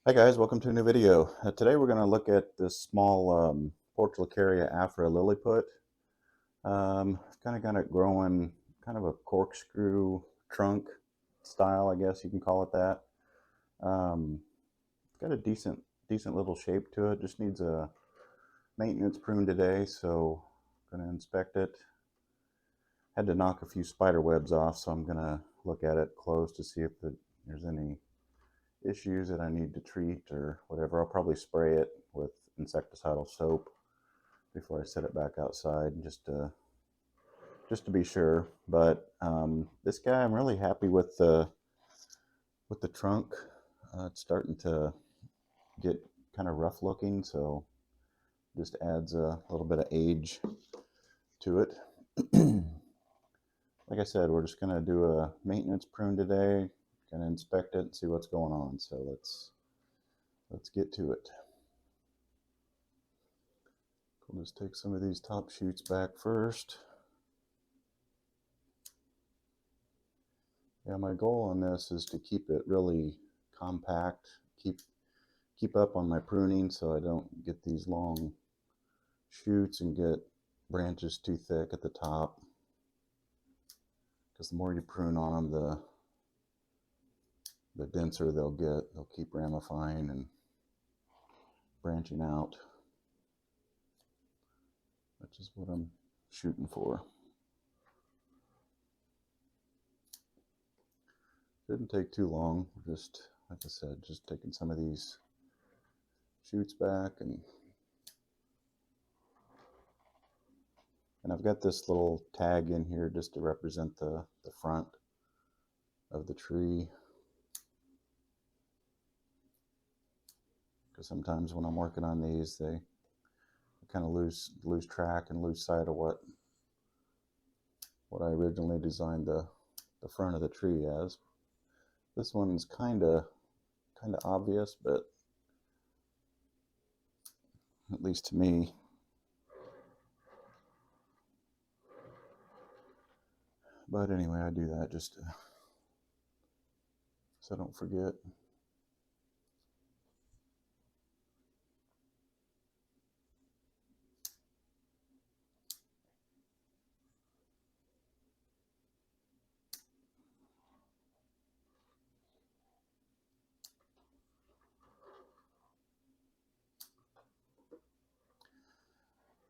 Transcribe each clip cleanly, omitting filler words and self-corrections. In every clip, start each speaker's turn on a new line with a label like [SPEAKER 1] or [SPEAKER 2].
[SPEAKER 1] Hi guys, welcome to a new video. Today we're going to look at this small portulacaria afra lilliput. I've kind of got it growing kind of a corkscrew trunk style, I guess you can call it that. It's got a decent little shape to it. Just needs a maintenance prune today, so I'm going to inspect it. Had to knock a few spider webs off, so I'm going to look at it close to see if there's any issues that I need to treat or whatever. I'll probably spray it with insecticidal soap before I set it back outside, just to be sure. But this guy, I'm really happy with the trunk. It's starting to get kind of rough looking, so just adds a little bit of age to it. Like I said, we're just gonna do a maintenance prune today. Gonna inspect it and see what's going on. So let's get to it. We'll just take some of these top shoots back first. Yeah, my goal on this is to keep it really compact, keep up on my pruning so I don't get these long shoots and get branches too thick at the top. Because the more you prune on them, the denser they'll get. They'll keep ramifying and branching out, which is what I'm shooting for. Didn't take too long. Just, like I said, just taking some of these shoots back, and I've got this little tag in here just to represent the front of the tree. Because sometimes when I'm working on these, they kind of lose track and lose sight of what I originally designed the front of the tree as. This one's kind of obvious, but at least to me. But anyway, I do that just so I don't forget.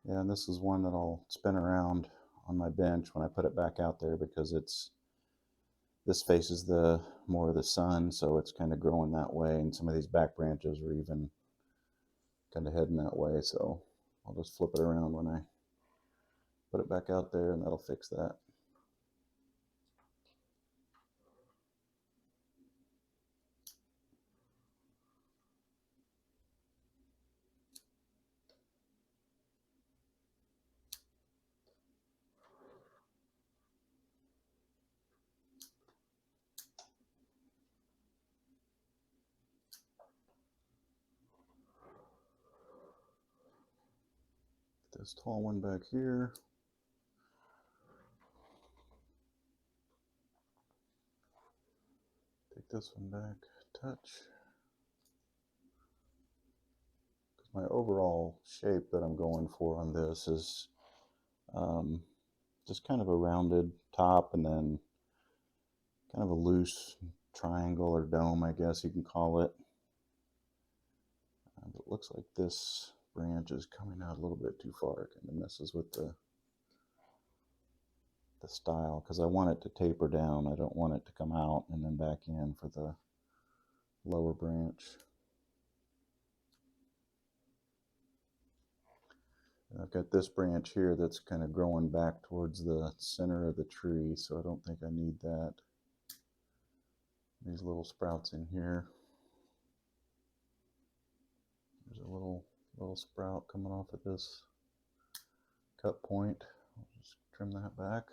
[SPEAKER 1] Yeah, and this is one that I'll spin around on my bench when I put it back out there, because this faces the more of the sun, so it's kind of growing that way, and some of these back branches are even kind of heading that way, so I'll just flip it around when I put it back out there, and that'll fix that. This tall one back here. Take this one back a touch. Because my overall shape that I'm going for on this is just kind of a rounded top, and then kind of a loose triangle or dome, I guess you can call it. It looks like this branch is coming out a little bit too far. It kind of messes with the style, because I want it to taper down. I don't want it to come out and then back in for the lower branch. And I've got this branch here that's kind of growing back towards the center of the tree, so I don't think I need that. These little sprouts in here. There's a little sprout coming off at this cut point. I'll just trim that back.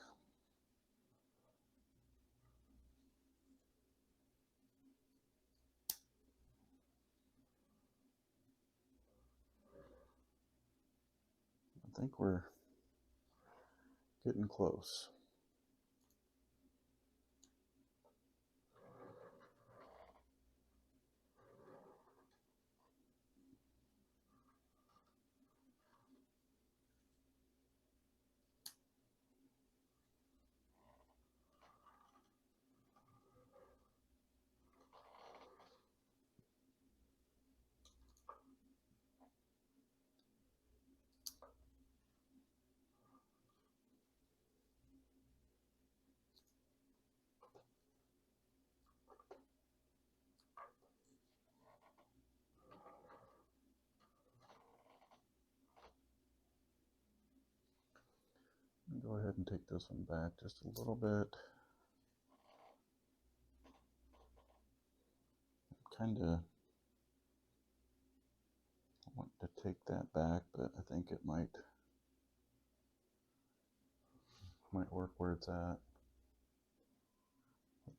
[SPEAKER 1] I think we're getting close. Go ahead and take this one back just a little bit. Kind of want to take that back, but I think it might work where it's at. A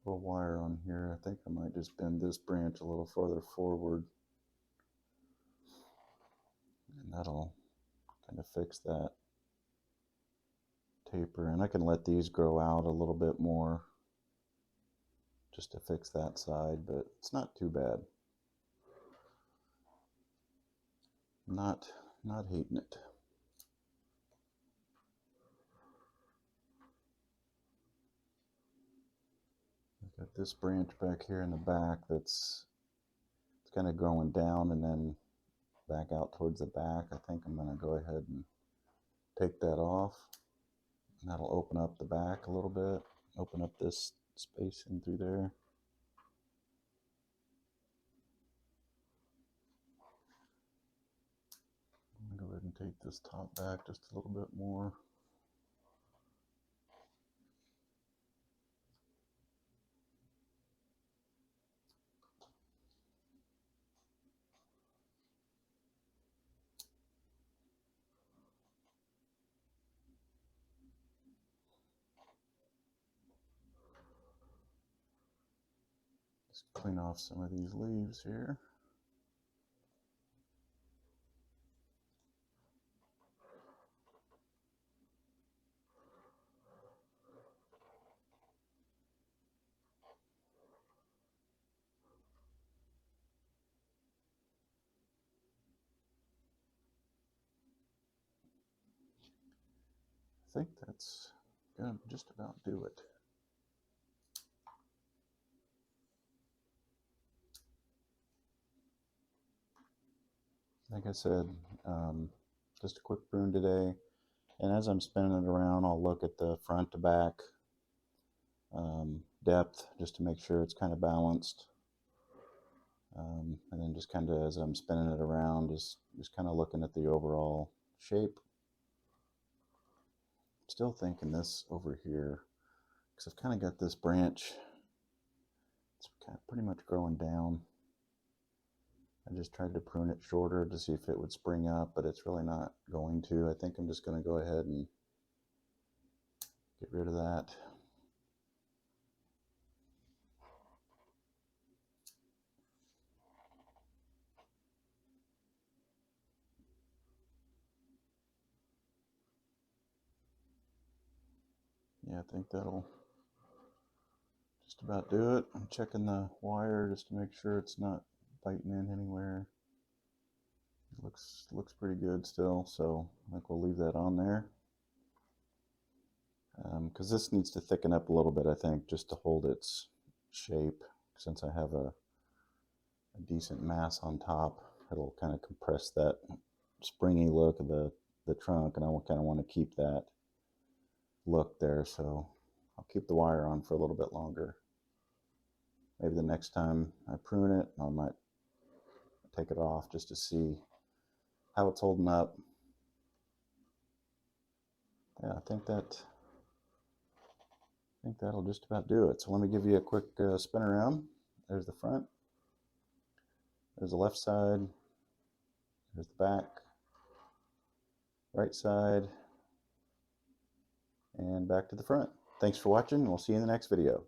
[SPEAKER 1] little wire on here. I think I might just bend this branch a little farther forward, and that'll kind of fix that taper. And I can let these grow out a little bit more just to fix that side, but it's not too bad. Not hating it. I've got this branch back here in the back it's kind of growing down and then back out towards the back. I think I'm going to go ahead and take that off, and that'll open up the back a little bit, open up this space in through there. I'm going to go ahead and take this top back just a little bit more. Just clean off some of these leaves here. I think that's gonna just about do it. Like I said, just a quick prune today, and as I'm spinning it around, I'll look at the front to back depth just to make sure it's kind of balanced, and then just kind of as I'm spinning it around, just kind of looking at the overall shape. I'm still thinking this over here, because I've kind of got this branch, it's kind of pretty much growing down. I just tried to prune it shorter to see if it would spring up, but it's really not going to. I think I'm just going to go ahead and get rid of that. Yeah, I think that'll just about do it. I'm checking the wire just to make sure it's not biting in anywhere. It looks pretty good still, so I think we'll leave that on there. Because this needs to thicken up a little bit, I think, just to hold its shape. Since I have a decent mass on top, it'll kind of compress that springy look of the trunk, and I kind of want to keep that look there, so I'll keep the wire on for a little bit longer. Maybe the next time I prune it, I might take it off just to see how it's holding up. Yeah, I think that'll just about do it. So let me give you a quick spin around. There's the front, there's the left side, there's the back, right side, and back to the front. Thanks for watching, and we'll see you in the next video.